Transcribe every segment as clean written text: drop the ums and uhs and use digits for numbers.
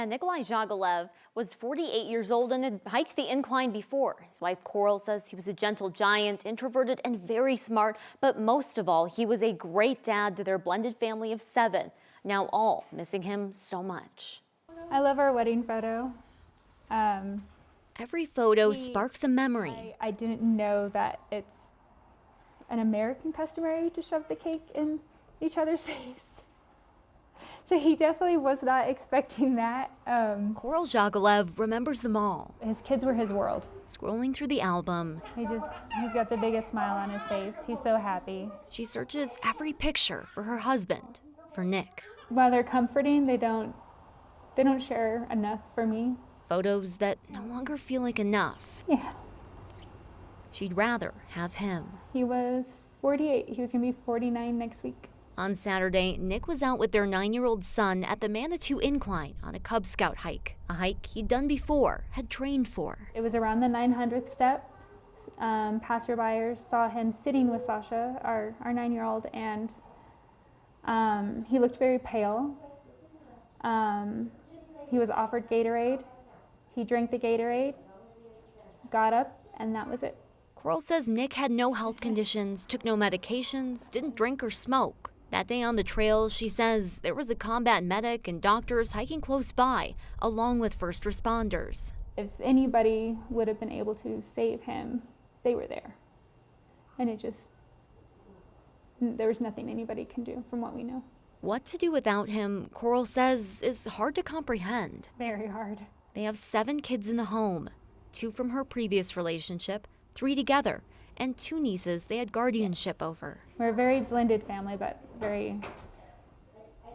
And Nickolay Jogolev was 48 years old and had hiked the incline before. His wife Coral says he was a gentle giant, introverted and very smart, but most of all, he was a great dad to their blended family of 7, now all missing him so much. I love our wedding photo. Every photo sparks a memory. I didn't know that it's an American customary to shove the cake in each other's face. So he definitely was not expecting that. Coral Jogolev remembers them all. His kids were his world. Scrolling through the album, he's got the biggest smile on his face. He's so happy. she searches every picture for her husband, for Nick. While they're comforting, they don't share enough for me. Photos that no longer feel like enough. Yeah. She'd rather have him. He was 48. He was gonna be 49 next week. On Saturday, Nick was out with their 9-year-old son at the Manitou Incline on a Cub Scout hike, a hike he'd done before, had trained for. It was around the 900th step. Passerbyers saw him sitting with Sasha, our 9-year-old, and he looked very pale. He was offered Gatorade. He drank the Gatorade, got up, and that was it. Coral says Nick had no health conditions, took no medications, didn't drink or smoke. That day on the trail, she says there was a combat medic and doctors hiking close by, along with first responders. If anybody would have been able to save him, they were there. And there was nothing anybody can do from what we know. What to do without him, Coral says, is hard to comprehend. Very hard. They have 7 kids in the home, 2 from her previous relationship, 3 together, and 2 nieces they had guardianship over. We're a very blended family, but very,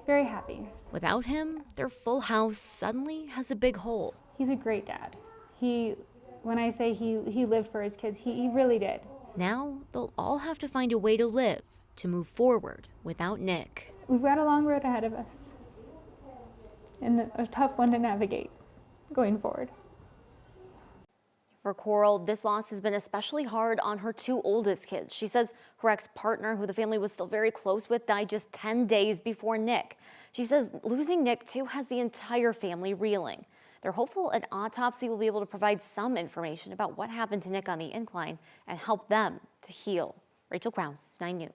very happy. Without him, their full house suddenly has a big hole. He's a great dad. When I say he lived for his kids, he really did. Now they'll all have to find a way to live, to move forward without Nick. We've got a long road ahead of us, and a tough one to navigate going forward. For Coral, this loss has been especially hard on her 2 oldest kids. She says her ex-partner, who the family was still very close with, died just 10 days before Nick. She says losing Nick, too, has the entire family reeling. They're hopeful an autopsy will be able to provide some information about what happened to Nick on the incline and help them to heal. Rachel Krause, 9 News.